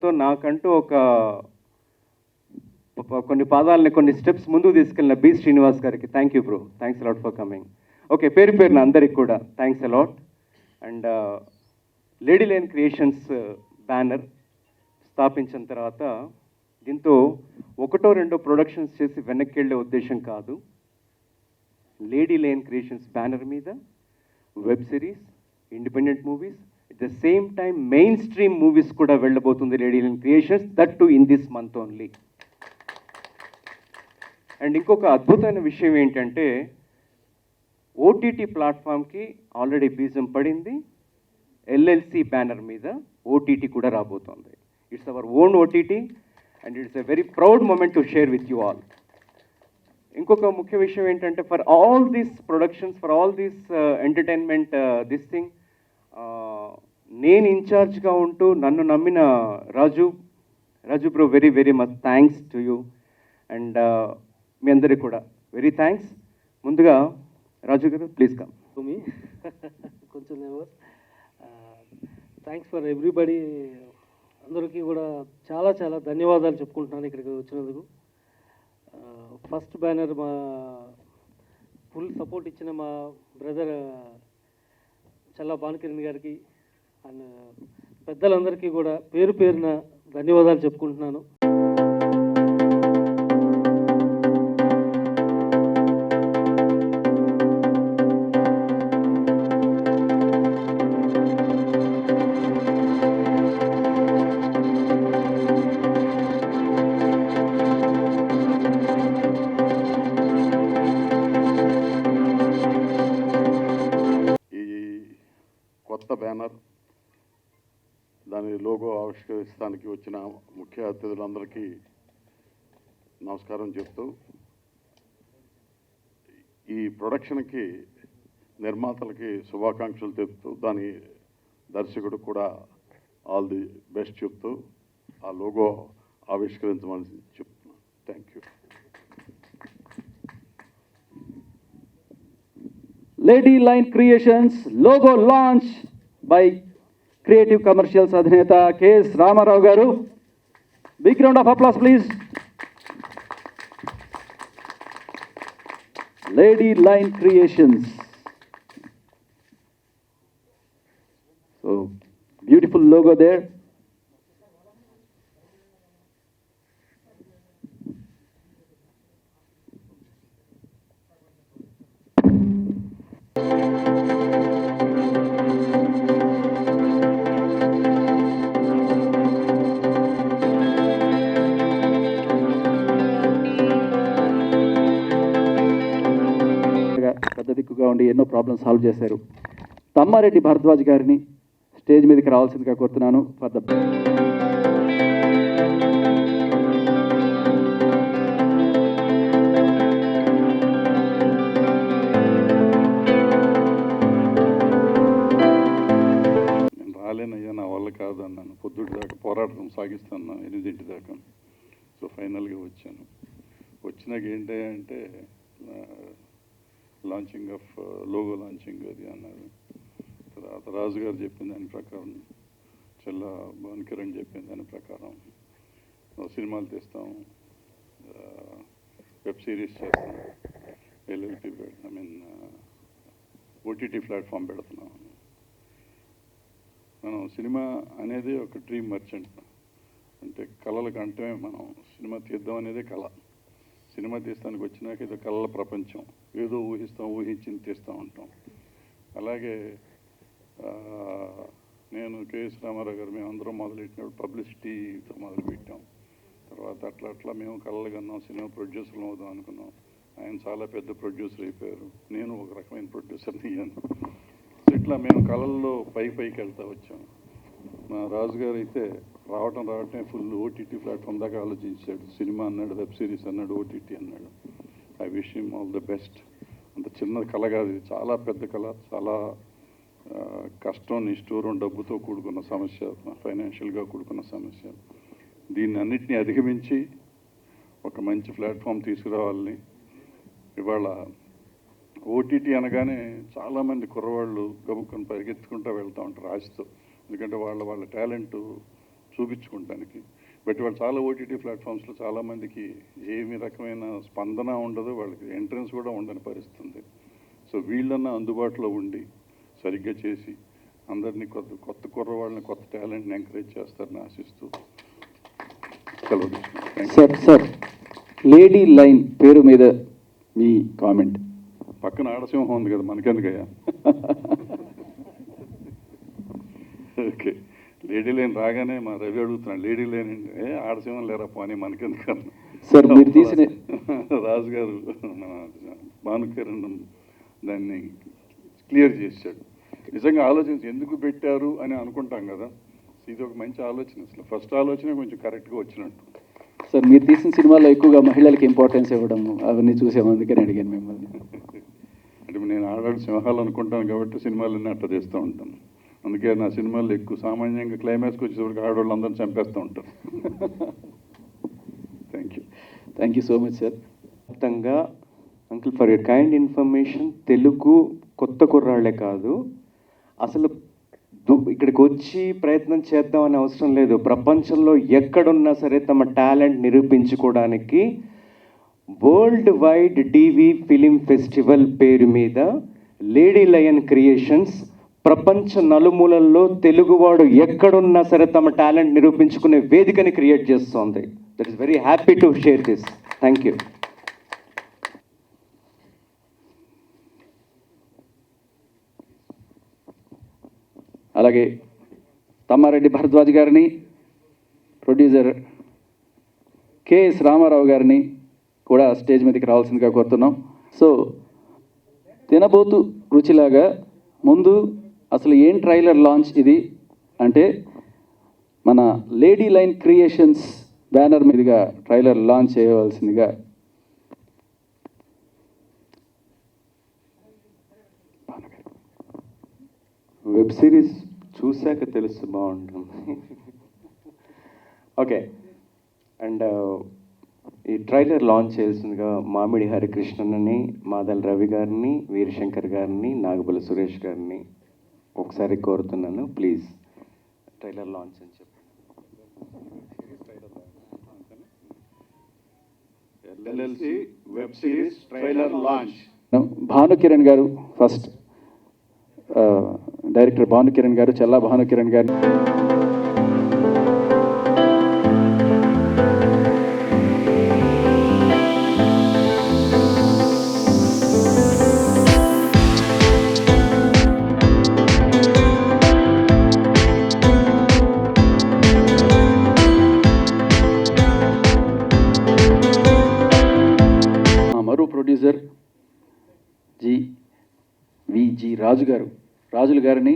So నాకంటూ కొన్ని పాదాలని కొన్ని స్టెప్స్ ముందుకు తీసుకెళ్ళిన బి శ్రీనివాస్ గారికి thank you bro, thanks a lot for coming. Okay, పేరు పేరున అందరికి కూడా thanks a lot. And lady line Creations banner స్థాపించిన తర్వాత దీంతో ఒకటో రెండో ప్రొడక్షన్స్ చేసి వెనక్కి వెళ్ళే ఉద్దేశం కాదు. లేడీ లైన్ క్రియేషన్స్ బ్యానర్ మీద web series, independent movies, at the same time main stream movies కూడా వెళ్ళబోతుంది Lady line Creations, that too in this month only. And ఇంకొక అద్భుతమైన విషయం ఏంటంటే ఓటీటీ ప్లాట్ఫామ్కి ఆల్రెడీ బీజం పడింది. ఎల్ఎల్సి బ్యానర్ మీద ఓటీటీ కూడా రాబోతోంది. It's our own OTT and it's a very proud moment to share with you all. ఇంకొక ముఖ్య విషయం ఏంటంటే for all these productions, for all these entertainment this thing, నేను ఇన్ఛార్జ్గా ఉంటూ నన్ను నమ్మిన Raju bro, very very much thanks to you. And మీ అందరికీ కూడా వెరీ థ్యాంక్స్. ముందుగా రాజు గారు ప్లీజ్ కమ్. మీ కొంచెం నెవర్ థ్యాంక్స్ ఫర్ ఎవ్రీబడి. అందరికీ కూడా చాలా చాలా ధన్యవాదాలు చెప్పుకుంటున్నాను ఇక్కడికి వచ్చినందుకు. ఫస్ట్ బ్యానర్ మా ఫుల్ సపోర్ట్ ఇచ్చిన మా బ్రదర్ చల్లా భానుకిరణ్ గారికి అండ్ పెద్దలందరికీ కూడా పేరు పేరున ధన్యవాదాలు చెప్పుకుంటున్నాను. కొత్త బ్యానర్, దాని లోగో ఆవిష్కరించడానికి వచ్చిన ముఖ్య అతిథులందరికీ నమస్కారం చెప్తూ, ఈ ప్రొడక్షన్కి నిర్మాతలకి శుభాకాంక్షలు తెలుపుతూ, దాని దర్శకుడు కూడా ఆల్ ది బెస్ట్ చెప్తూ ఆ లోగో ఆవిష్కరించమని చెప్తున్నాను. Thank you. Lady line creations logo launch by creative commercials అధినేత కెఎస్ రామారావు గారు. Big round of applause please. Lady line creations. So beautiful logo there. పెద్ద దిక్కుగా ఉండి ఎన్నో ప్రాబ్లమ్స్ సాల్వ్ చేశారు. తమ్మారెడ్డి భరద్వాజ్ గారిని స్టేజ్ మీదకి రావాల్సిందిగా కోరుతున్నాను. ఫర్ ద నేను రాలేనయ్యా, నా వల్ల కాదు అన్నాను. పొద్దుటి దాకా పోరాటం సాగిస్తాను 8 దాకా. సో ఫైనల్గా వచ్చాను. వచ్చినాక ఏంటంటే లాంచింగ్ ఆఫ్ లోగో లాంచింగ్ అది అన్నారు. తర్వాత రాజు గారు చెప్పిన దాని ప్రకారం, చల్లా భానుకిరణ్ చెప్పిన దాని ప్రకారం సినిమాలు తీస్తాం, వెబ్ సిరీస్ చేస్తాం, ఎల్ఎల్పి ఓటీటీ ప్లాట్ఫామ్ పెడుతున్నాం. మనం సినిమా అనేది ఒక డ్రీమ్ మర్చెంట్, అంటే కళల కంటే మనం సినిమా తీద్దాం అనేదే కళ. సినిమా తీస్తానికి వచ్చినాక ఇది కళల ప్రపంచం, ఏదో ఊహిస్తాం, ఊహించింది తీస్తూ ఉంటాం. అలాగే నేను కెఎస్ రామారావు గారు మేమందరం మొదలెట్టినప్పుడు పబ్లిసిటీతో మొదలుపెట్టాం. తర్వాత అట్లా మేము కళలు కన్నాం, సినిమా ప్రొడ్యూసర్లు అవుదాం అనుకున్నాం. ఆయన చాలా పెద్ద ప్రొడ్యూసర్ అయిపోయారు, నేను ఒక రకమైన ప్రొడ్యూసర్ని అయ్యాను. సో ఇట్లా మేము కళల్లో పైకి వెళ్తూ వచ్చాం. మా రాజుగారు అయితే రావటమే ఫుల్ ఓటీటీ ప్లాట్ఫామ్ దాకా ఆలోచించాడు. సినిమా అన్నాడు, వెబ్ సిరీస్ అన్నాడు, ఓటీటీ అన్నాడు. I wish him all the best. అంత చిన్న కళ కాదు ఇది, చాలా పెద్ద కళ, చాలా కష్టం, నిష్ఠూరం, డబ్బుతో కూడుకున్న సమస్య, ఫైనాన్షియల్గా కూడుకున్న సమస్య. దీన్ని అన్నిటినీ అధిగమించి ఒక మంచి ప్లాట్ఫామ్ తీసుకురావాలని. ఇవాళ ఓటీటీ అనగానే చాలామంది కుర్రవాళ్ళు గబుక్కని పరిగెత్తుకుంటూ వెళ్తూ ఉంటారు ఆశతో. ఎందుకంటే వాళ్ళ టాలెంట్ చూపించుకోవడానికి. బట్ వాళ్ళు చాలా ఓటీటీ ప్లాట్ఫామ్స్లో చాలామందికి ఏమి రకమైన స్పందన ఉండదు, వాళ్ళకి ఎంట్రన్స్ కూడా ఉండని పరిస్థితి ఉంది. సో వీళ్ళన్నా అందుబాటులో ఉండి సరిగ్గా చేసి అందరినీ కొత్త కుర్రవాళ్ళని, కొత్త టాలెంట్ని ఎంకరేజ్ చేస్తారని ఆశిస్తూ సెలవు తీసుకుంటాను. సార్ లేడీ లైన్ పేరు మీద మీ కామెంట్. పక్కన ఆడసింహం ఉంది కదా, మనకెందుకయ్యా? ఓకే, లేడీ లైన్ రాగానే మా రవి అడుగుతున్నాడు, లేడీ లైన్ ఆడసింహం లేరా పోనీ మనకెందుకన్నా. సార్ మీరు తీసిన రాజు గారు మన భానుకిరణ్ దాన్ని క్లియర్ చేశాడు. నిజంగా ఆలోచించి ఎందుకు పెట్టారు అని అనుకుంటాం కదా, ఇది ఒక మంచి ఆలోచన. అసలు ఫస్ట్ ఆలోచన కొంచెం కరెక్ట్గా వచ్చినట్టు. సార్ మీరు తీసిన సినిమాల్లో ఎక్కువగా మహిళలకు ఇంపార్టెన్స్ ఇవ్వడం అవన్నీ చూసాము, అందుకని అడిగాను మిమ్మల్ని. అంటే నేను ఆడాడు సింహాలు అనుకుంటాను కాబట్టి సినిమాలన్నీ అట్లా చేస్తూ ఉంటాను. అందుకే నా సినిమాల్లో ఎక్కువ సామాన్యంగా క్లైమాక్స్కి వచ్చేసరికి ఆడవాళ్ళు అందరిని చంపేస్తూ ఉంటారు. Thank you so much sir. మొత్తంగా uncle for your kind information, Telugu కొత్త కుర్రాళ్లే కాదు, అసలు ఇక్కడికి వచ్చి ప్రయత్నం చేద్దామనే అవసరం లేదు. ప్రపంచంలో ఎక్కడున్నా సరే తమ టాలెంట్ నిరూపించుకోవడానికి world wide TV film festival పేరు మీద లేడీ లయన్ క్రియేషన్స్ ప్రపంచ నలుమూలల్లో తెలుగువాడు ఎక్కడున్నా సరే తమ టాలెంట్ నిరూపించుకునే వేదికని క్రియేట్ చేస్తోంది. That is very happy to share this. Thank you. అలాగే తమ్మారెడ్డి భరద్వాజ్ గారిని, ప్రొడ్యూసర్ కెఎస్ రామారావు గారిని కూడా స్టేజ్ మీదకి రావాల్సిందిగా కోరుతున్నాం. సో తినబోతు రుచిలాగా ముందు అసలు ఏం ట్రైలర్ లాంచ్ ఇది అంటే, మన లేడీ లైన్ క్రియేషన్స్ బ్యానర్ మీదుగా ట్రైలర్ లాంచ్ చేయవలసిందిగా వెబ్ సిరీస్ చూశాక తెలుసు బాగుంటుంది. ఓకే, అండ్ ఈ ట్రైలర్ లాంచ్ చేయాల్సిందిగా మామిడి హరికృష్ణన్ని, మాదల్ రవి గారిని, వీరశంకర్ గారిని, నాగబల సురేష్ గారిని ఒకసారి కోరుతున్నాను. ప్లీజ్ ట్రైలర్ లాంచ్ అని చెప్పండి. LLC web series trailer launch. Bhanukiran గారు ఫస్ట్, డైరెక్టర్ భానుకిరణ్ గారు, చల్లా భానుకిరణ్ గారు. మరో ప్రొడ్యూసర్ విజి రాజులు గారిని,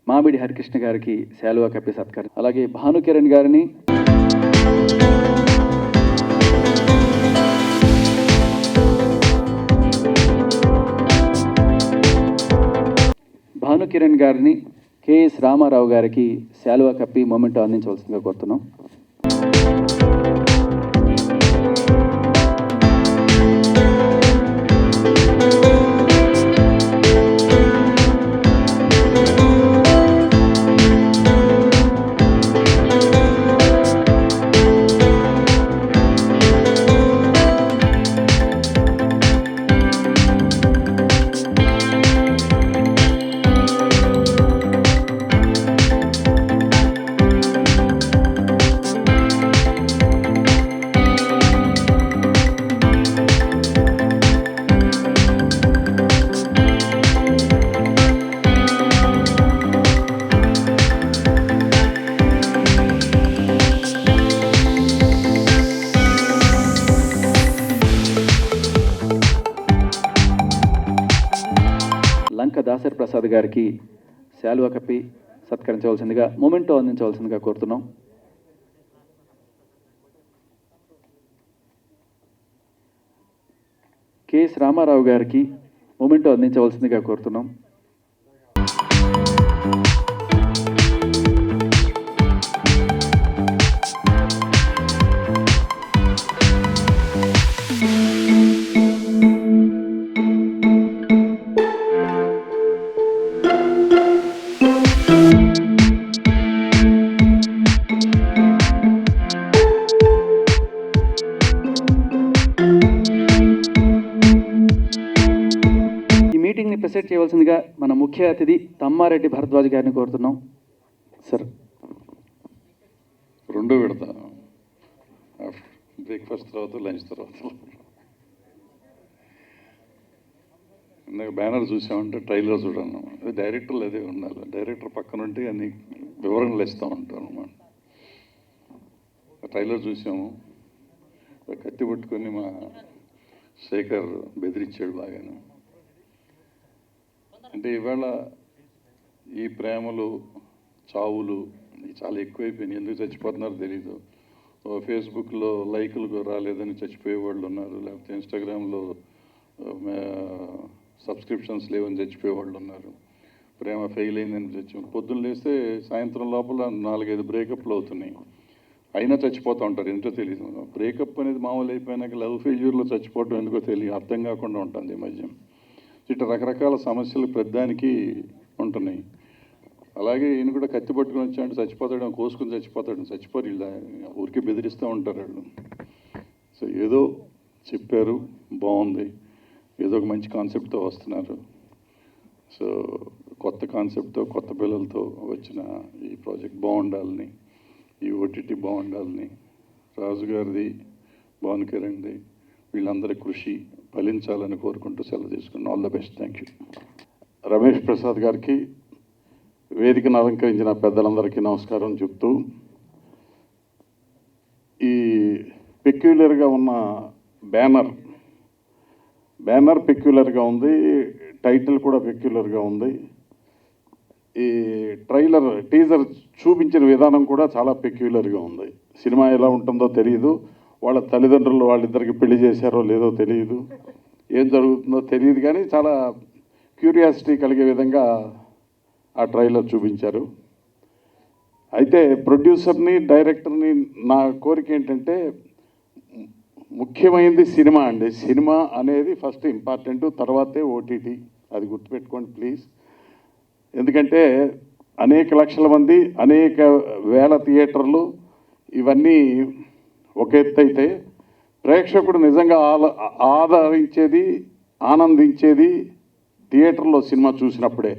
మామిడి హరికృష్ణ గారికి శాలువా కప్పి సత్కారం. అలాగే భానుకిరణ్ గారిని, కెఎస్ రామారావు గారికి శాలువా కప్పి మొమెంటో అందించవలసిందిగా కోరుతున్నాం. లంక దాసరి ప్రసాద్ గారికి శాలువా కప్పి సత్కరించవలసిందిగా, మొమెంటో అందించవలసిందిగా కోరుతున్నాం. కెఎస్ రామారావు గారికి మొమెంటో అందించవలసిందిగా కోరుతున్నాం. ఈ మీటింగ్ని ప్రెసెంట్ చేయవలసిందిగా మన ముఖ్య అతిథి తమ్మారెడ్డి భరద్వాజ్ గారిని కోరుతున్నాం సార్. రెండో విడత బ్రేక్ఫాస్ట్ తర్వాత లంచ్ తర్వాత. ఇందాక బ్యానర్ చూసామంటే ట్రైలర్ చూడను, అది డైరెక్టర్లు అదే ఉండాలి. డైరెక్టర్ పక్కన ఉంటే అన్ని వివరణలు ఇస్తూ ఉంటాను అన్నమాట. ట్రైలర్ చూసాము, కత్తి పట్టుకొని మా శేఖర్ బెదిరించాడు బాగాను. అంటే ఇవాళ ఈ ప్రేమలు చావులు చాలా ఎక్కువైపోయినాయి. ఎందుకు చచ్చిపోతున్నారో తెలీదు. ఫేస్బుక్లో లైకులు రాలేదని చచ్చిపోయే వాళ్ళు ఉన్నారు, లేకపోతే ఇన్స్టాగ్రామ్లో సబ్స్క్రిప్షన్స్ లేవని చచ్చిపోయే వాళ్ళు ఉన్నారు, ప్రేమ ఫెయిల్ అయిందని పొద్దున్న లేస్తే సాయంత్రం లోపల 4-5 బ్రేకప్లు అవుతున్నాయి. అయినా చచ్చిపోతూ ఉంటారు, ఎంతో తెలియదు. బ్రేకప్ అనేది మామూలు అయిపోయినాక లవ్ ఫెయిల్యూర్లో చచ్చిపోవడం ఎందుకో తెలియదు, అర్థం కాకుండా ఉంటుంది ఈ మధ్య. ఇట్లా రకరకాల సమస్యలు ప్రతిదానికి ఉంటున్నాయి. అలాగే ఈయన కూడా కత్తి పట్టుకుని వచ్చాడు, చచ్చిపోతాడు, కోసుకుని చచ్చిపోతాడు. చచ్చిపోరు, ఇలా ఊరికి బెదిరిస్తూ ఉంటారు వాళ్ళు. సో ఏదో చెప్పారు, బాగుంది, ఏదో ఒక మంచి కాన్సెప్ట్తో వస్తున్నారు. సో కొత్త కాన్సెప్ట్తో కొత్త పిల్లలతో వచ్చిన ఈ ప్రాజెక్ట్ బాగుండాలని, ఈ ఓటీటీ బాగుండాలని, రాజుగారిది, భాను కిరణ్ది, వీళ్ళందరి కృషి ఫలించాలని కోరుకుంటూ సెలవు తీసుకున్నాను. All the best. Thank you. Ramesh Prasad గారికి, వేదికను అలంకరించిన పెద్దలందరికీ నమస్కారం చెప్తూ, ఈ పెక్యులర్గా ఉన్న బ్యానర్ పెక్యులర్గా ఉంది, టైటిల్ కూడా పెక్యులర్గా ఉంది. ఈ టీజర్ చూపించిన విధానం కూడా చాలా పెక్యులర్గా ఉంది. సినిమా ఎలా ఉంటుందో తెలియదు, వాళ్ళ తల్లిదండ్రులు వాళ్ళిద్దరికి పెళ్లి చేశారో లేదో తెలియదు, ఏం జరుగుతుందో తెలియదు, కానీ చాలా క్యూరియాసిటీ కలిగే విధంగా ఆ ట్రైలర్ చూపించారు. అయితే ప్రొడ్యూసర్ని, డైరెక్టర్ని నా కోరిక ఏంటంటే, ముఖ్యమైనది సినిమా అండి. సినిమా అనేది ఫస్ట్ ఇంపార్టెంట్, తర్వాతే ఓటీటీ. అది గుర్తుపెట్టుకోండి ప్లీజ్. ఎందుకంటే అనేక లక్షల మంది, అనేక వేల థియేటర్లు, ఇవన్నీ ఒక ఎత్తు అయితే ప్రేక్షకుడు నిజంగా ఆదరించేది, ఆనందించేది థియేటర్లో సినిమా చూసినప్పుడే.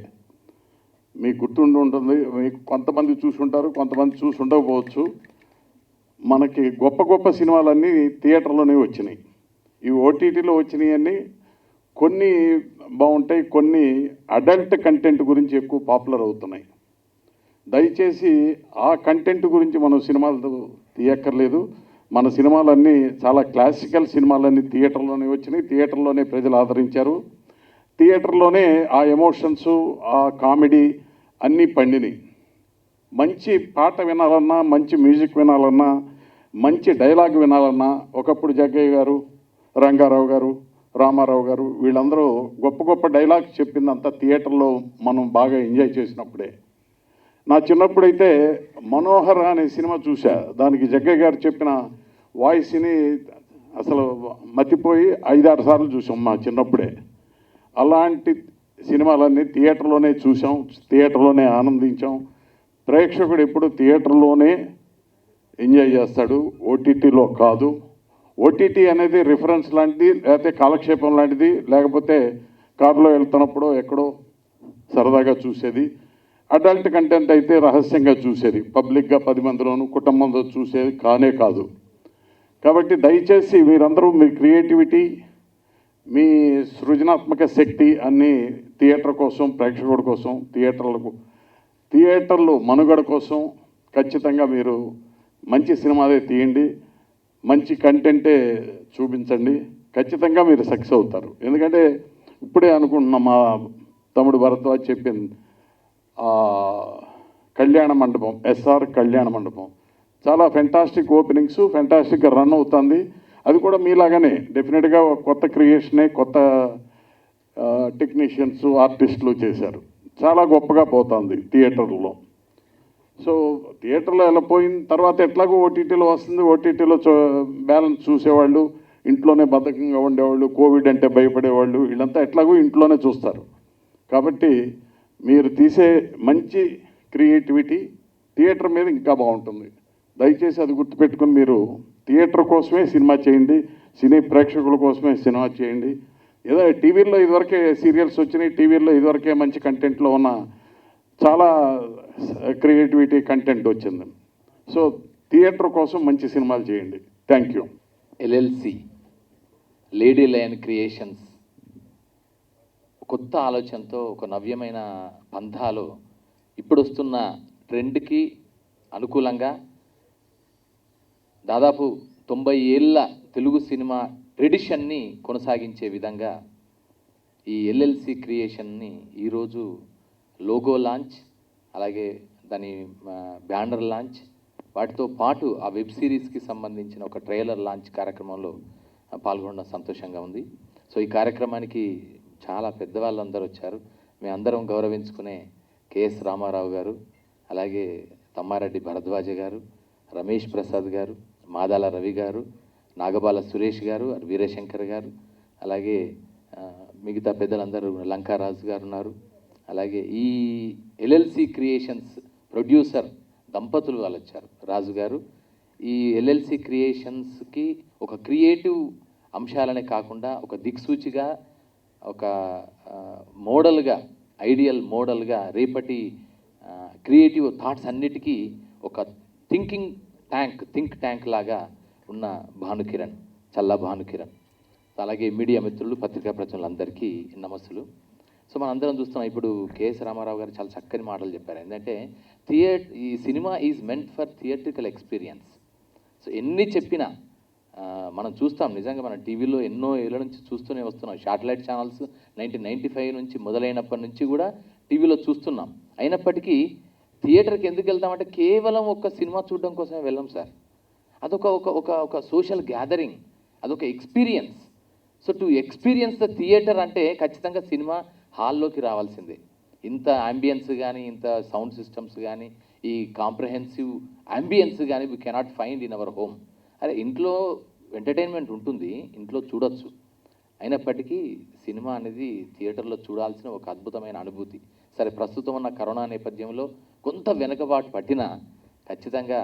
మీకు గుర్తుండి ఉంటుంది, మీకు కొంతమంది చూసి ఉంటారు, కొంతమంది చూసి ఉండకపోవచ్చు. మనకి గొప్ప గొప్ప సినిమాలన్నీ థియేటర్లోనే వచ్చినాయి. ఈ ఓటీటీలో వచ్చినాయన్నీ కొన్ని బాగుంటాయి, కొన్ని అడల్ట్ కంటెంట్ గురించి ఎక్కువ పాపులర్ అవుతున్నాయి. దయచేసి ఆ కంటెంట్ గురించి మనం సినిమాలు తీయక్కర్లేదు. మన సినిమాలన్నీ చాలా క్లాసికల్ సినిమాలన్నీ థియేటర్లోనే వచ్చినాయి, థియేటర్లోనే ప్రజలు ఆదరించారు, థియేటర్లోనే ఆ ఎమోషన్స్, ఆ కామెడీ అన్నీ పండినాయి. మంచి పాట వినాలన్నా, మంచి మ్యూజిక్ వినాలన్నా, మంచి డైలాగ్ వినాలన్నా, ఒకప్పుడు జగ్గయ్య గారు, రంగారావు గారు, రామారావు గారు, వీళ్ళందరూ గొప్ప గొప్ప డైలాగ్స్ చెప్పిందంతా థియేటర్లో మనం బాగా ఎంజాయ్ చేసినప్పుడే. నా చిన్నప్పుడైతే మనోహర్ అనే సినిమా చూసా, దానికి జగ్గయ్య గారు చెప్పిన వాయిస్ని అసలు మతిపోయి 5-6 సార్లు చూసాం మా చిన్నప్పుడే. అలాంటి సినిమాలన్నీ థియేటర్లోనే చూసాం, థియేటర్లోనే ఆనందించాం. ప్రేక్షకుడు ఎప్పుడు థియేటర్లోనే ఎంజాయ్ చేస్తాడు, ఓటీటీలో కాదు. ఓటీటీ అనేది రిఫరెన్స్ లాంటిది, లేకపోతే కాలక్షేపం లాంటిది, లేకపోతే కారులో వెళ్తున్నప్పుడు ఎక్కడో సరదాగా చూసేది. అడల్ట్ కంటెంట్ అయితే రహస్యంగా చూసేది, పబ్లిక్గా 10 మందిలోనూ కుటుంబంతో చూసేది కానే కాదు. కాబట్టి దయచేసి మీరందరూ మీ క్రియేటివిటీ, మీ సృజనాత్మక శక్తి అన్నీ థియేటర్ కోసం, ప్రేక్షకుడి కోసం, థియేటర్లు మనుగడ కోసం ఖచ్చితంగా మీరు మంచి సినిమాదే తీయండి, మంచి కంటెంటే చూపించండి. ఖచ్చితంగా మీరు సక్సెస్ అవుతారు. ఎందుకంటే ఇప్పుడే అనుకుంటున్నాం, మా తమ్ముడు భరద్వాజ్ చెప్పింది, కళ్యాణ మండపం, ఎస్ఆర్ కళ్యాణ మండపం చాలా ఫెంటాస్టిక్ ఓపెనింగ్స్, ఫెంటాస్టిక్గా రన్ అవుతుంది. అది కూడా మీలాగానే డెఫినెట్గా కొత్త క్రియేషనే, కొత్త టెక్నీషియన్స్, ఆర్టిస్టులు చేశారు. చాలా గొప్పగా పోతుంది థియేటర్లో. సో థియేటర్లో వెళ్ళిపోయిన తర్వాత ఎట్లాగో ఓటీటీలో వస్తుంది, ఓటీటీలో బ్యాలెన్స్ చూసేవాళ్ళు, ఇంట్లోనే బద్ధకంగా ఉండేవాళ్ళు, కోవిడ్ అంటే భయపడేవాళ్ళు, వీళ్ళంతా ఎట్లాగో ఇంట్లోనే చూస్తారు. కాబట్టి మీరు తీసే మంచి క్రియేటివిటీ థియేటర్ మీద ఇంకా బాగుంటుంది. దయచేసి అది గుర్తుపెట్టుకుని మీరు థియేటర్ కోసమే సినిమా చేయండి, సినీ ప్రేక్షకుల కోసమే సినిమా చేయండి. ఏదో టీవీల్లో ఇదివరకే సీరియల్స్ వచ్చినాయి, టీవీల్లో ఇదివరకే మంచి కంటెంట్లో ఉన్న చాలా క్రియేటివిటీ కంటెంట్ వచ్చింది. సో థియేటర్ కోసం మంచి సినిమాలు చేయండి. Thank you. LLC lady Lion creations కొత్త ఆలోచనతో ఒక నవ్యమైన పంథాలో ఇప్పుడు వస్తున్న ట్రెండ్కి అనుకూలంగా దాదాపు 90 ఏళ్ళ తెలుగు సినిమా ట్రెడిషన్ని కొనసాగించే విధంగా ఈ ఎల్ఎల్సి క్రియేషన్ని ఈరోజు లోగో లాంచ్, అలాగే దాని బ్యానర్ లాంచ్, వాటితో పాటు ఆ వెబ్ సిరీస్కి సంబంధించిన ఒక ట్రైలర్ లాంచ్ కార్యక్రమంలో పాల్గొనడం సంతోషంగా ఉంది. సో ఈ కార్యక్రమానికి చాలా పెద్దవాళ్ళందరూ వచ్చారు. మేము అందరం గౌరవించుకునే కెఎస్ రామారావు గారు, అలాగే తమ్మారెడ్డి భరద్వాజ గారు, రమేష్ ప్రసాద్ గారు, మాదాల రవి గారు, నాగబాల సురేష్ గారు, వీరశంకర్ గారు, అలాగే మిగతా పెద్దలందరూ, లంకారాజు గారు ఉన్నారు. అలాగే ఈ ఎల్ఎల్సి క్రియేషన్స్ ప్రొడ్యూసర్ దంపతులు వాళ్ళు వచ్చారు, రాజు గారు. ఈ ఎల్ఎల్సి క్రియేషన్స్కి ఒక క్రియేటివ్ అంశాలనే కాకుండా ఒక దిక్సూచిగా, ఒక మోడల్గా, ఐడియల్ మోడల్గా రేపటి క్రియేటివ్ థాట్స్ అన్నిటికీ ఒక థింక్ ట్యాంక్ లాగా ఉన్న భానుకిరణ్, చల్లా భానుకిరణ్. అలాగే మీడియా మిత్రులు, పత్రికా ప్రచురణలందరికీ నమస్సులు. సో మనందరం చూస్తున్నాం, ఇప్పుడు కెఎస్ రామారావు గారు చాలా చక్కని మాటలు చెప్పారు. ఏంటంటే ఈ cinema is meant for theatrical experience. So ఎన్ని చెప్పినా మనం చూస్తాం, నిజంగా మనం టీవీలో ఎన్నో ఏళ్ళ నుంచి చూస్తూనే వస్తున్నాం. శాటిలైట్ ఛానల్స్ 1995 నుంచి మొదలైనప్పటి నుంచి కూడా టీవీలో చూస్తున్నాం. అయినప్పటికీ థియేటర్కి ఎందుకు వెళ్తామంటే కేవలం ఒక సినిమా చూడడం కోసమే వెళ్ళాం సార్. అదొక ఒక ఒక సోషల్ గ్యాదరింగ్, అదొక experience. So to experience the theatre అంటే ఖచ్చితంగా సినిమా హాల్లోకి రావాల్సిందే. ఇంత అంబియన్స్ కానీ, ఇంత సౌండ్ సిస్టమ్స్ కానీ, ఈ కాంప్రహెన్సివ్ అంబియన్స్ కానీ we cannot find in our home. అరే ఇంట్లో ఎంటర్టైన్మెంట్ ఉంటుంది, ఇంట్లో చూడొచ్చు. అయినప్పటికీ సినిమా అనేది థియేటర్లో చూడాల్సిన ఒక అద్భుతమైన అనుభూతి. సరే ప్రస్తుతం ఉన్న కరోనా నేపథ్యంలో కొంత వెనుకబాటు పట్టినా ఖచ్చితంగా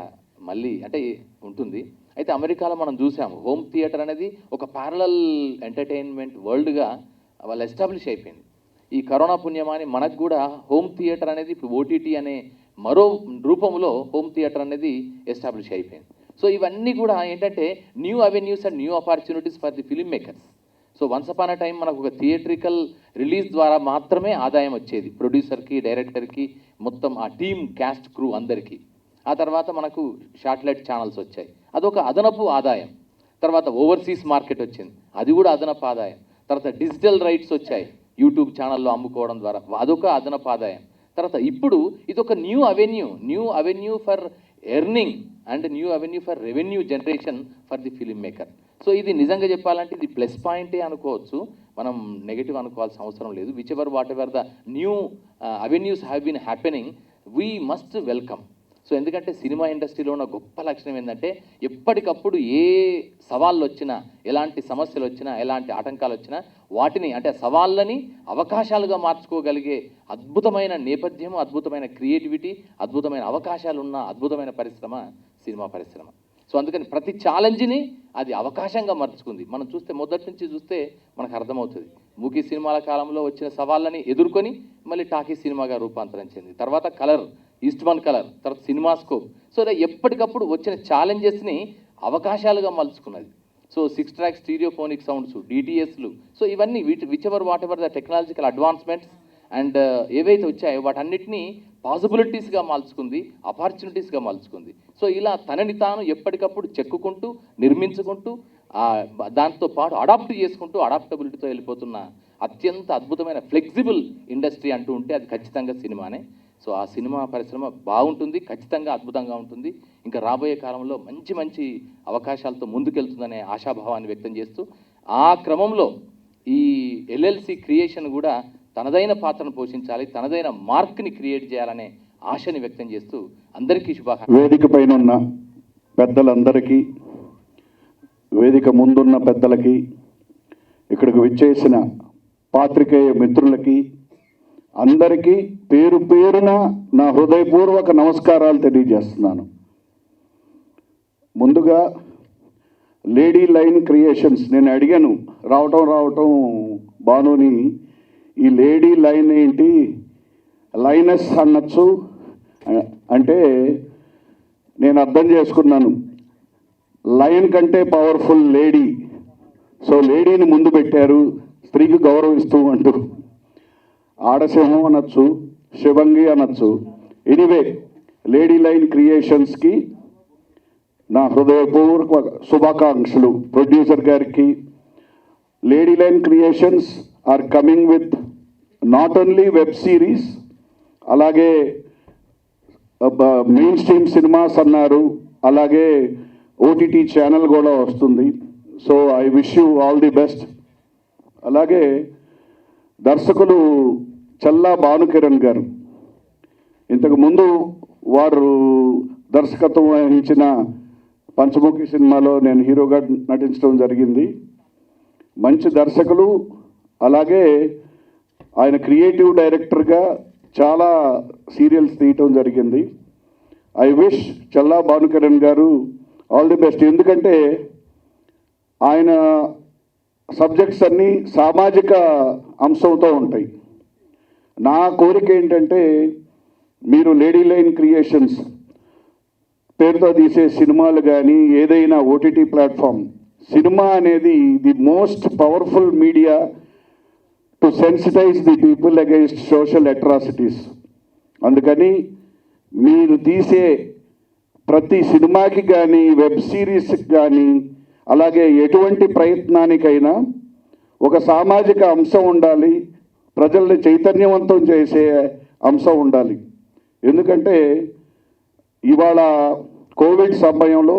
మళ్ళీ అంటే ఉంటుంది. అయితే అమెరికాలో మనం చూసాము, హోమ్ థియేటర్ అనేది ఒక ప్యారలల్ ఎంటర్టైన్మెంట్ వరల్డ్గా వాళ్ళు ఎస్టాబ్లిష్ అయిపోయింది. ఈ కరోనా పుణ్యమాని మనకు కూడా హోమ్ థియేటర్ అనేది ఇప్పుడు ఓటీటీ అనే మరో రూపంలో హోమ్ థియేటర్ అనేది ఎస్టాబ్లిష్ అయిపోయింది. సో ఇవన్నీ కూడా ఏంటంటే new avenues and new opportunities for the film makers. So once upon a time మనకు ఒక థియేట్రికల్ రిలీజ్ ద్వారా మాత్రమే ఆదాయం వచ్చేది, ప్రొడ్యూసర్కి, డైరెక్టర్కి, మొత్తం ఆ టీమ్, క్యాస్ట్, క్రూ అందరికీ. ఆ తర్వాత మనకు శాటిలైట్ ఛానల్స్ వచ్చాయి, అదొక అదనపు ఆదాయం. తర్వాత ఓవర్సీస్ మార్కెట్ వచ్చింది, అది కూడా అదనపు ఆదాయం. తర్వాత డిజిటల్ రైట్స్ వచ్చాయి, యూట్యూబ్ ఛానల్లో అమ్ముకోవడం ద్వారా, అదొక అదనపు ఆదాయం. తర్వాత ఇప్పుడు ఇదొక new avenue for earning and new avenue for revenue generation for the film maker. So ఇది నిజంగా చెప్పాలంటే ఇది ప్లస్ పాయింటే అనుకోవచ్చు, మనం నెగిటివ్ అనుకోవాల్సిన అవసరం లేదు. Whatever the new avenues have been happening, we must welcome. So ఎందుకంటే సినిమా ఇండస్ట్రీలో ఉన్న గొప్ప లక్షణం ఏంటంటే ఎప్పటికప్పుడు ఏ సవాళ్ళు వచ్చినా, ఎలాంటి సమస్యలు వచ్చినా, ఎలాంటి ఆటంకాలు వచ్చినా వాటిని అంటే సవాళ్ళని అవకాశాలుగా మార్చుకోగలిగే అద్భుతమైన నేపథ్యం, అద్భుతమైన క్రియేటివిటీ, అద్భుతమైన అవకాశాలు ఉన్న అద్భుతమైన పరిశ్రమ సినిమా పరిశ్రమ. సో అందుకని ప్రతి ఛాలెంజ్ని అది అవకాశంగా మార్చుకుంది. మనం చూస్తే మొదటి నుంచి చూస్తే మనకు అర్థమవుతుంది. మూకీ సినిమాల కాలంలో వచ్చిన సవాళ్ళని ఎదుర్కొని మళ్ళీ టాకీ సినిమాగా రూపాంతరం చెంది, తర్వాత కలర్, ఈస్ట్మన్ కలర్, తర్వాత సినిమాస్కోప్. సో ఇలా ఎప్పటికప్పుడు వచ్చిన ఛాలెంజెస్ని అవకాశాలుగా మలుచుకున్నది. సో 6 ట్రాక్ స్టీరియోఫోనిక్ సౌండ్స్, డిటిఎస్లు, సో ఇవన్నీ whatever the technological advancements and ఏవైతే వచ్చాయో వాటన్నిటినీ పాసిబిలిటీస్గా మార్చుకుంది, ఆపర్చునిటీస్గా మార్చుకుంది. సో ఇలా తనని తాను ఎప్పటికప్పుడు చెక్కుకుంటూ, నిర్మించుకుంటూ, దాంతో పాటు అడాప్టబిలిటీతో వెళ్ళిపోతున్న అత్యంత అద్భుతమైన ఫ్లెక్సిబుల్ ఇండస్ట్రీ అంటూ ఉంటే అది ఖచ్చితంగా సినిమానే. సో ఆ సినిమా పరిశ్రమ బాగుంటుంది, ఖచ్చితంగా అద్భుతంగా ఉంటుంది. ఇంకా రాబోయే కాలంలో మంచి మంచి అవకాశాలతో ముందుకెళ్తుందనే ఆశాభావాన్ని వ్యక్తం చేస్తూ, ఆ క్రమంలో ఈ ఎల్ఎల్సి క్రియేషన్ కూడా తనదైన పాత్రను పోషించాలి, తనదైన మార్క్ని క్రియేట్ చేయాలనే ఆశని వ్యక్తం చేస్తూ అందరికీ శుభాకాంక్షలు. వేదిక పైన ఉన్న పెద్దలందరికీ, వేదిక ముందున్న పెద్దలకి, ఇక్కడికి విచ్చేసిన పాత్రికేయ మిత్రులకి, అందరికీ పేరు పేరున నా హృదయపూర్వక నమస్కారాలు తెలియజేస్తున్నాను. ముందుగా లేడీ లైన్ క్రియేషన్స్, నేను అడిగాను రావటం బానుని, ఈ లేడీ లైన్ ఏంటి, లైనస్ అనొచ్చు అంటే నేను అర్థం చేసుకున్నాను, లయన్ కంటే పవర్ఫుల్ లేడీ. సో లేడీని ముందు పెట్టారు, స్త్రీకి గౌరవిస్తూ అంటూ. ఆడసింహం అనొచ్చు, శివంగి అనొచ్చు. ఎనీవే, లేడీ లైన్ క్రియేషన్స్కి నా హృదయపూర్వక శుభాకాంక్షలు. ప్రొడ్యూసర్ గారికి. Lady line creations are coming with not only web series, అలాగే మెయిన్ స్ట్రీమ్ సినిమాస్ అన్నారు, అలాగే ఓటీటీ ఛానల్ కూడా వస్తుంది. So I wish you all the best. అలాగే దర్శకులు చల్లా భానుకిరణ్ గారు, ఇంతకుముందు వారు దర్శకత్వం వహించిన పంచముఖి సినిమాలో నేను హీరోగా నటించడం జరిగింది. మంచి దర్శకులు, అలాగే ఆయన క్రియేటివ్ డైరెక్టర్గా చాలా సీరియల్స్ తీయటం జరిగింది. ఐ విష్ చల్లా భానుకిరణ్ గారు ఆల్ ది బెస్ట్. ఎందుకంటే ఆయన సబ్జెక్ట్స్ అన్నీ సామాజిక అంశంతో ఉంటాయి. నా కోరిక ఏంటంటే మీరు లేడీ లైన్ క్రియేషన్స్ పేరుతో తీసే సినిమాలు కానీ ఏదైనా ఓటీటీ ప్లాట్ఫామ్, సినిమా అనేది the most powerful media to sensitise the people against social atrocities. అందుకని మీరు తీసే ప్రతి సినిమాకి కానీ వెబ్ సిరీస్కి కానీ అలాగే ఎటువంటి ప్రయత్నానికైనా ఒక సామాజిక అంశం ఉండాలి, ప్రజల్ని చైతన్యవంతం చేసే అంశం ఉండాలి. ఎందుకంటే ఇవాళ కోవిడ్ సమయంలో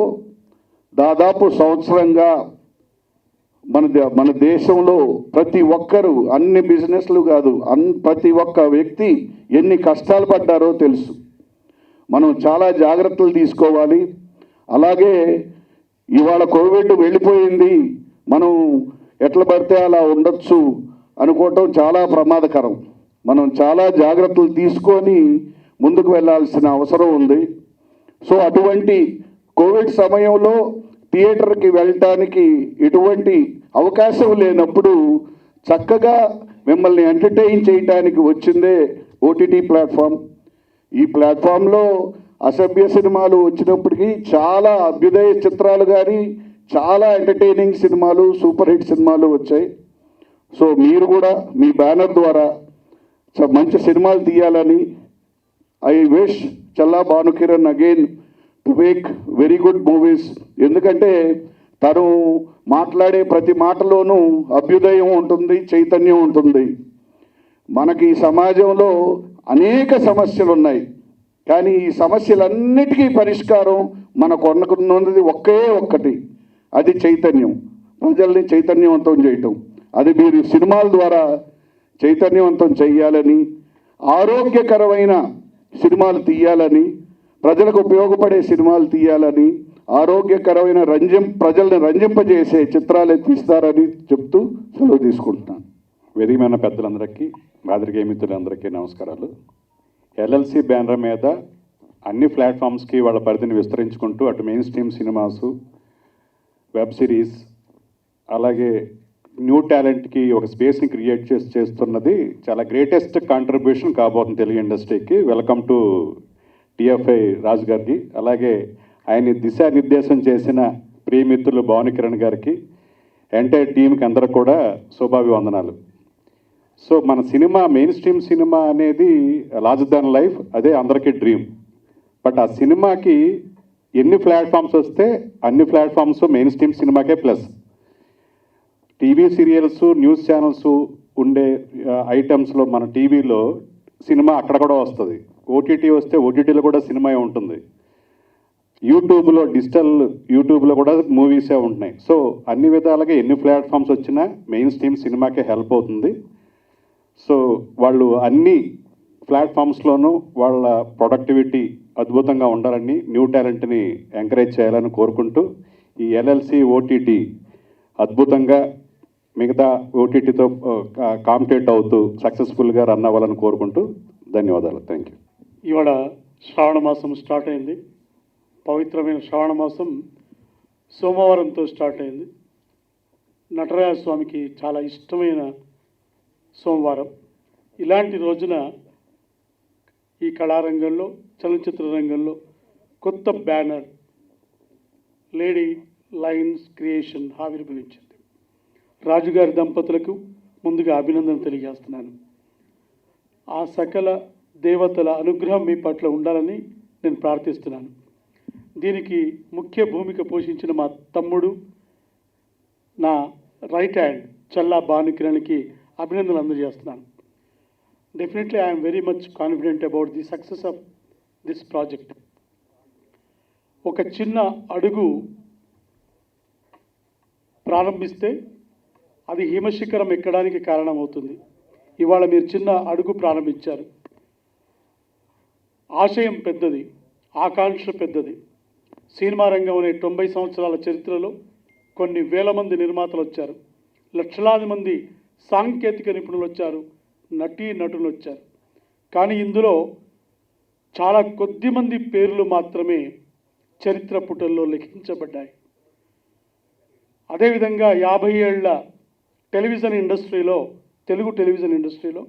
దాదాపు సంవత్సరంగా మన దేశంలో ప్రతి ఒక్కరూ, అన్ని బిజినెస్లు కాదు, ప్రతి ఒక్క వ్యక్తి ఎన్ని కష్టాలు పడ్డారో తెలుసు. మనం చాలా జాగ్రత్తలు తీసుకోవాలి. అలాగే ఇవాళ కోవిడ్ వెళ్ళిపోయింది, మనం ఎట్లా పడితే అలా ఉండొచ్చు అనుకోవటం చాలా ప్రమాదకరం. మనం చాలా జాగ్రత్తలు తీసుకొని ముందుకు వెళ్ళాల్సిన అవసరం ఉంది. సో అటువంటి కోవిడ్ సమయంలో థియేటర్కి వెళ్ళటానికి ఎటువంటి అవకాశం లేనప్పుడు చక్కగా మిమ్మల్ని ఎంటర్టైన్ చేయడానికి వచ్చిందే ఓటీటీ ప్లాట్ఫామ్. ఈ ప్లాట్ఫామ్లో అసభ్య సినిమాలు వచ్చినప్పటికీ చాలా అభ్యుదయ చిత్రాలు కానీ చాలా ఎంటర్టైనింగ్ సినిమాలు, సూపర్ హిట్ సినిమాలు వచ్చాయి. సో మీరు కూడా మీ బ్యానర్ ద్వారా మంచి సినిమాలు తీయాలని I wish Challa Bhanukiran again to make very good movies. ఎందుకంటే తను మాట్లాడే ప్రతి మాటలోనూ అభ్యుదయం ఉంటుంది, చైతన్యం ఉంటుంది. మనకి ఈ సమాజంలో అనేక సమస్యలు ఉన్నాయి, కానీ ఈ సమస్యలన్నిటికీ పరిష్కారం మనకు ఉన్నది ఒక్కటి, అది చైతన్యం. ప్రజల్ని చైతన్యవంతం చేయటం, అది మీరు సినిమాల ద్వారా చైతన్యవంతం చేయాలని, ఆరోగ్యకరమైన సినిమాలు తీయాలని, ప్రజలకు ఉపయోగపడే సినిమాలు తీయాలని, ఆరోగ్యకరమైన ప్రజల్ని రంజింపజేసే చిత్రాలు తీస్తారని చెప్తూ సెలవు తీసుకుంటున్నాను. వేదికమైన పెద్దలందరికీ, మాదిరిగే మిత్రులందరికీ నమస్కారాలు. ఎల్ఎల్సి బ్యానర్ మీద అన్ని ప్లాట్ఫామ్స్కి వాళ్ళ పరిధిని విస్తరించుకుంటూ అటు main stream cinemas, web series, అలాగే న్యూ టాలెంట్కి ఒక స్పేస్ని క్రియేట్ చేస్తున్నది చాలా గ్రేటెస్ట్ కాంట్రిబ్యూషన్ కాబోతుంది తెలుగు ఇండస్ట్రీకి. వెల్కమ్ టు టిఎఫ్ఐ రాజు గారికి, అలాగే ఆయన దిశానిర్దేశం చేసిన ప్రియమిత్రులు భానుకిరణ్ గారికి, ఎంటైర్ టీంకి అందరూ కూడా శుభాభివందనాలు. సో మన సినిమా, మెయిన్ స్ట్రీమ్ సినిమా అనేది లార్జర్ దాన్ లైఫ్, అదే అందరికీ డ్రీమ్. బట్ ఆ సినిమాకి ఎన్ని ప్లాట్ఫామ్స్ వస్తే అన్ని ప్లాట్ఫామ్స్ మెయిన్ స్ట్రీమ్ సినిమాకే plus. TV serials, news channels ఉండే ఐటమ్స్లో మన టీవీలో సినిమా అక్కడ కూడా వస్తుంది. ఓటీటీ వస్తే ఓటీటీలో కూడా సినిమా ఉంటుంది. యూట్యూబ్లో, డిజిటల్ యూట్యూబ్లో కూడా మూవీసే ఉంటున్నాయి. సో అన్ని విధాలుగా ఎన్ని ప్లాట్ఫామ్స్ వచ్చినా మెయిన్ స్ట్రీమ్ సినిమాకే హెల్ప్ అవుతుంది. సో వాళ్ళు అన్ని ప్లాట్ఫామ్స్లోనూ వాళ్ళ ప్రొడక్టివిటీ అద్భుతంగా ఉండాలని, న్యూ టాలెంట్ని ఎంకరేజ్ చేయాలని కోరుకుంటూ ఈ ఎల్ఎల్సి ఓటీటీ అద్భుతంగా మిగతా ఓటీటీతో కాంపిటేట్ అవుతూ సక్సెస్ఫుల్గా రన్ అవ్వాలని కోరుకుంటూ ధన్యవాదాలు. Thank you. ఇవాళ శ్రావణ మాసం స్టార్ట్ అయింది. పవిత్రమైన శ్రావణ మాసం సోమవారంతో స్టార్ట్ అయింది. నటరాజ స్వామికి చాలా ఇష్టమైన సోమవారం. ఇలాంటి రోజున ఈ కళారంగంలో, చలనచిత్ర రంగంలో కొత్త బ్యానర్ లేడీ లయన్స్ క్రియేషన్ ఆవిర్భవించింది. రాజుగారి దంపతులకు ముందుగా అభినందన తెలియజేస్తున్నాను. ఆ సకల దేవతల అనుగ్రహం మీ పట్ల ఉండాలని నేను ప్రార్థిస్తున్నాను. దీనికి ముఖ్య భూమిక పోషించిన మా తమ్ముడు, నా రైట్ హ్యాండ్ చల్లా భానుకిరణ్కి అభినందనలు అందజేస్తున్నాను. Definitely I'm very much confident about the success of this project. ఒక చిన్న అడుగు ప్రారంభిస్తే అది హిమశిఖరం ఎక్కడానికి కారణమవుతుంది. ఇవాళ మీరు చిన్న అడుగు ప్రారంభించారు. ఆశయం పెద్దది, ఆకాంక్ష పెద్దది. సినిమా రంగంలో 90 సంవత్సరాల చరిత్రలో కొన్ని వేల మంది నిర్మాతలు వచ్చారు, లక్షలాది మంది సాంకేతిక నిపుణులు వచ్చారు, నటులు వచ్చారు. కానీ ఇందులో చాలా కొద్ది మంది పేర్లు మాత్రమే చరిత్ర పుటల్లో లిఖించబడ్డాయి. అదేవిధంగా 50 ఏళ్ల టెలివిజన్ ఇండస్ట్రీలో, తెలుగు టెలివిజన్ ఇండస్ట్రీలో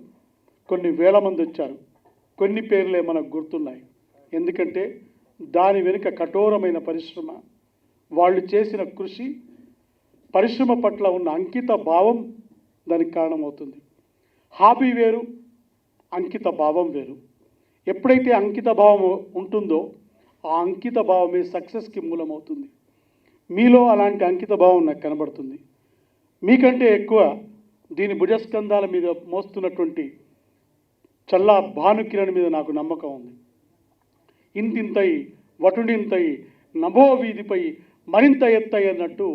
కొన్ని వేల మంది వచ్చారు. కొన్ని పేర్లే మనకు గుర్తున్నాయి. ఎందుకంటే దాని వెనుక కఠోరమైన పరిశ్రమ, వాళ్ళు చేసిన కృషి, పరిశ్రమ పట్ల ఉన్న అంకిత భావం దానికి కారణమవుతుంది. హాబీ వేరు, అంకిత భావం వేరు. ఎప్పుడైతే అంకిత భావం ఉంటుందో ఆ అంకిత భావమే సక్సెస్కి మూలమవుతుంది. మీలో అలాంటి అంకిత భావం నాకు కనబడుతుంది. మీకంటే ఎక్కువ దీని భుజస్కంధాల మీద మోస్తున్నటువంటి చల్లా భానుకిరణ్ మీద నాకు నమ్మకం ఉంది. ఇంతింతై వటుడింతై నభో వీధిపై మరింత ఎత్తై అన్నట్టు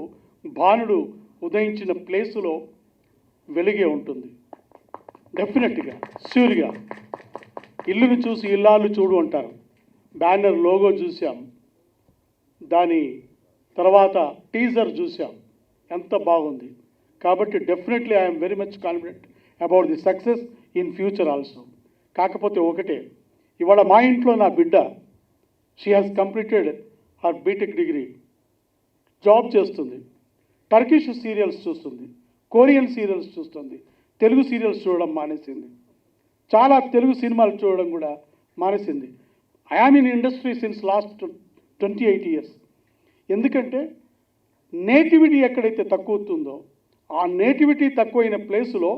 భానుడు ఉదయించిన ప్లేసులో వెలిగే ఉంటుంది. డెఫినెట్గా, ష్యూర్గా. ఇల్లును చూసి ఇల్లాలు చూడు అంటారు. బ్యానర్ లోగో చూసాం, దాని తర్వాత టీజర్ చూసాం, ఎంత బాగుంది. కాబట్టి definitely I'm very much confident about the success in future also. కాకపోతే ఒకటే, ఇవాళ మా ఇంట్లో నా బిడ్డ, she has completed her BTech degree, job చేస్తుంది, టర్కిష్ సీరియల్స్ చూస్తుంది, కొరియన్ సీరియల్స్ చూస్తుంది, తెలుగు సీరియల్స్ చూడడం మానేసింది, చాలా తెలుగు సినిమాలు చూడడం కూడా మానేసింది. I am in industry since last 28 years. ఎందుకంటే నేటివిటీ ఎక్కడైతే తక్కువ అవుతుందో ఆ నేటివిటీ తక్కువైన ప్లేసులో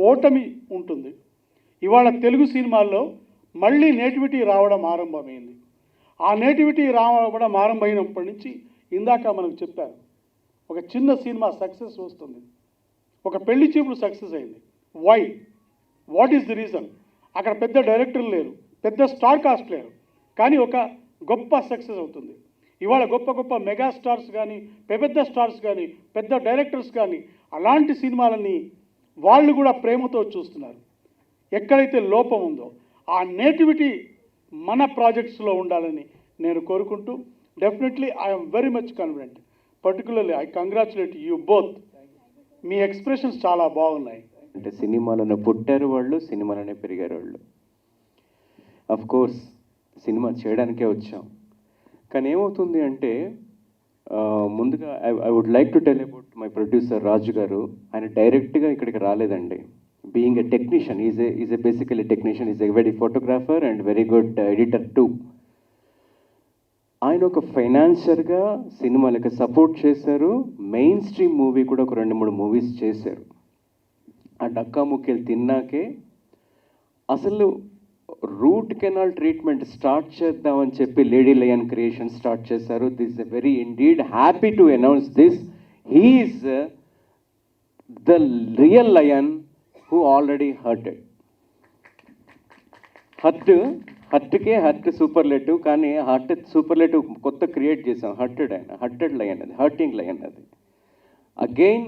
ఓటమి ఉంటుంది. ఇవాళ తెలుగు సినిమాల్లో మళ్ళీ నేటివిటీ రావడం ఆరంభమైంది. ఆ నేటివిటీ రావడం ఆరంభమైనప్పటి నుంచి ఇందాక మనకు చెప్పారు, ఒక చిన్న సినిమా సక్సెస్ వస్తుంది, ఒక పెళ్లి చూపులు సక్సెస్ అయింది. Why? What is the reason? అక్కడ పెద్ద డైరెక్టర్లు లేరు, పెద్ద స్టార్ కాస్ట్ లేరు, కానీ ఒక గొప్ప సక్సెస్ అవుతుంది. ఇవాళ గొప్ప గొప్ప మెగా స్టార్స్ కానీ, పెద్ద స్టార్స్ కానీ, పెద్ద డైరెక్టర్స్ కానీ అలాంటి సినిమాలని వాళ్ళు కూడా ప్రేమతో చూస్తున్నారు. ఎక్కడైతే లోపం ఉందో ఆ నేటివిటీ మన ప్రాజెక్ట్స్లో ఉండాలని నేను కోరుకుంటూ, definitely I'm very much confident. Particularly I congratulate you both. Me expressions చాలా బాగున్నాయి. అంటే సినిమాలను పుట్టారు వాళ్ళు, సినిమాలోనే పెరిగారు వాళ్ళు. అఫ్ కోర్స్ సినిమా చేయడానికే వచ్చాం. కానీ ఏమవుతుంది అంటే ముందుగా I would like to tell about my producer Raju గారు. ఆయన డైరెక్ట్గా ఇక్కడికి రాలేదండి. Being a technician, is a basically technician, is a very photographer and very good editor too. ఆయన ఒక ఫైనాన్షియర్గా సినిమాలకి సపోర్ట్ చేశారు. మెయిన్ స్ట్రీమ్ మూవీ కూడా ఒక 2-3 మూవీస్ చేశారు. ఆ డక్కా ముక్కలు తిన్నాకే అసలు రూట్ కెనాల్ ట్రీట్మెంట్ స్టార్ట్ చేద్దామని చెప్పి లేడీ లయన్ క్రియేషన్ స్టార్ట్ చేశారు. This a very indeed happy to announce this. He is the real lion who already hurted. హర్ట్కే హర్ట్ సూపర్లేటివ్, కానీ హర్ట్ సూపర్లేటివ్ కొత్త క్రియేట్ చేసాం. హర్టెడ్ లయన్, అది hurting lion. అది again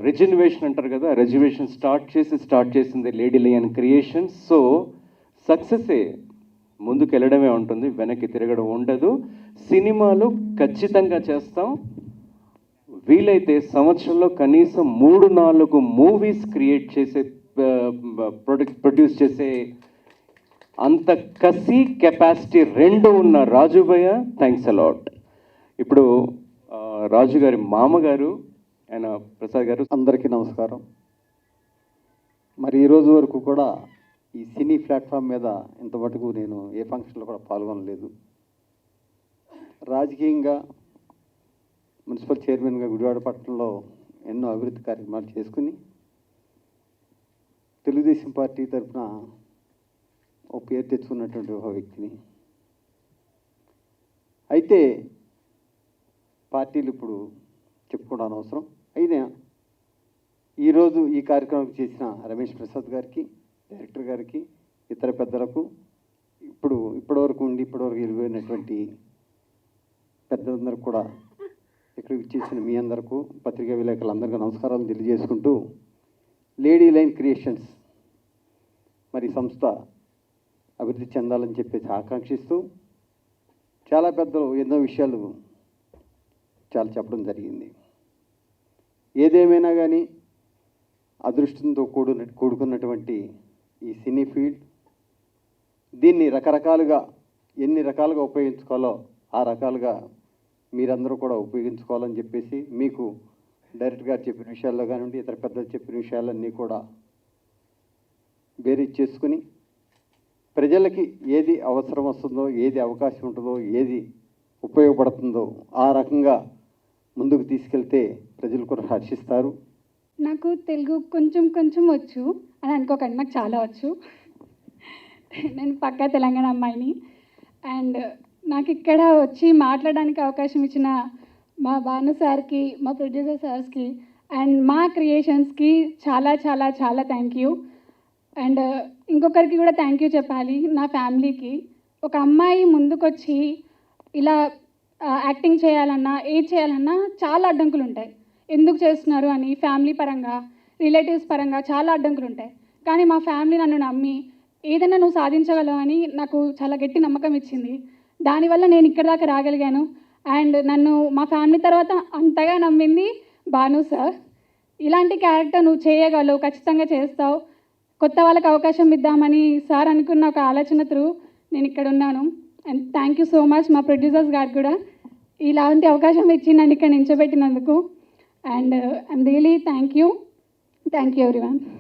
reservation అంటారు కదా, reservation start చేసింది లేడీ లయన్ క్రియేషన్స్. సో సక్సెసే, ముందుకు వెళ్ళడమే ఉంటుంది, వెనక్కి తిరగడం ఉండదు. సినిమాలు ఖచ్చితంగా చేస్తాం. వీలైతే సంవత్సరంలో కనీసం 3-4 మూవీస్ క్రియేట్ చేసే ప్రొడ్యూస్ చేసే అంత కసి కెపాసిటీ రెండు ఉన్న రాజు భయ్య, థ్యాంక్స్ అలాట్. ఇప్పుడు రాజు గారి మామగారు ఆయన ప్రసాద్ గారు. అందరికీ నమస్కారం. మరి ఈ రోజు వరకు కూడా ఈ సినీ ప్లాట్ఫామ్ మీద ఇంతమటుకు నేను ఏ ఫంక్షన్లో కూడా పాల్గొనలేదు. రాజకీయంగా మున్సిపల్ చైర్మన్గా గుడివాడ పట్టణంలో ఎన్నో అభివృద్ధి కార్యక్రమాలు చేసుకుని తెలుగుదేశం పార్టీ తరఫున ఓ పేరు తెచ్చుకున్నటువంటి ఒక వ్యక్తిని. అయితే పార్టీలు ఇప్పుడు చెప్పుకోవడం అనవసరం. అయినా ఈరోజు ఈ కార్యక్రమం చేసిన రమేష్ ప్రసాద్ గారికి, డైరెక్టర్ గారికి, ఇతర పెద్దలకు, ఇప్పటివరకు ఉండి ఇప్పటివరకు వెళ్ళిపోయినటువంటి పెద్దలందరూ కూడా ఇక్కడికి చేసిన మీ అందరికీ, పత్రికా విలేకరులందరికీ నమస్కారాలు తెలియజేసుకుంటూ, లేడీ లైన్ క్రియేషన్స్ మరి సంస్థ అభివృద్ధి చెందాలని చెప్పేసి ఆకాంక్షిస్తూ చాలా పెద్దలు ఎన్నో విషయాలు చాలా చెప్పడం జరిగింది. ఏదేమైనా కానీ అదృష్టంతో కూడుకున్నటువంటి ఈ సినీ ఫీల్డ్ దీన్ని రకరకాలుగా ఎన్ని రకాలుగా ఉపయోగించుకోవాలో ఆ రకాలుగా మీరందరూ కూడా ఉపయోగించుకోవాలని చెప్పేసి మీకు డైరెక్టర్ గారు చెప్పిన విషయాల్లో కానివ్వండి, ఇతర పెద్దలు చెప్పిన విషయాలన్నీ కూడా బేరీజ్ చేసుకుని ప్రజలకి ఏది అవసరం వస్తుందో, ఏది అవకాశం ఉంటుందో, ఏది ఉపయోగపడుతుందో ఆ రకంగా ముందుకు తీసుకెళ్తే ప్రజలు కూడా హర్షిస్తారు. నాకు తెలుగు కొంచెం కొంచెం వచ్చు అని అనుకోకండి, నాకు చాలా వచ్చు. నేను పక్కా తెలంగాణ అమ్మాయిని. అండ్ నాకు ఇక్కడ వచ్చి మాట్లాడడానికి అవకాశం ఇచ్చిన మా భాను సార్కి, మా ప్రొడ్యూసర్ సార్స్కి అండ్ మా క్రియేషన్స్కి చాలా చాలా చాలా థ్యాంక్ యూ. అండ్ ఇంకొకరికి కూడా థ్యాంక్ యూ చెప్పాలి, నా ఫ్యామిలీకి. ఒక అమ్మాయి ముందుకొచ్చి ఇలా యాక్టింగ్ చేయాలన్నా, ఏది చేయాలన్నా చాలా అడ్డంకులు ఉంటాయి. ఎందుకు చేస్తున్నారు అని ఫ్యామిలీ పరంగా, రిలేటివ్స్ పరంగా చాలా అడ్డంకులు ఉంటాయి. కానీ మా ఫ్యామిలీ నన్ను నమ్మి ఏదైనా నువ్వు సాధించగలవు అని నాకు చాలా గట్టి నమ్మకం ఇచ్చింది. దానివల్ల నేను ఇక్కడ దాకా రాగలిగాను. అండ్ నన్ను మా ఫ్యామిలీ తర్వాత అంతగా నమ్మింది భాను సార్. ఇలాంటి క్యారెక్టర్ నువ్వు చేయగలవు, ఖచ్చితంగా చేస్తావు, కొత్త వాళ్ళకి అవకాశం ఇద్దామని సార్ అనుకున్న ఒక ఆలోచన త్రూ నేను ఇక్కడ ఉన్నాను. And thank you so much మా ప్రొడ్యూసర్స్ గారికి కూడా ఇలాంటి అవకాశం ఇచ్చి నన్ను ఇక్కడ నించోబెట్టినందుకు. And I'm really thank you everyone.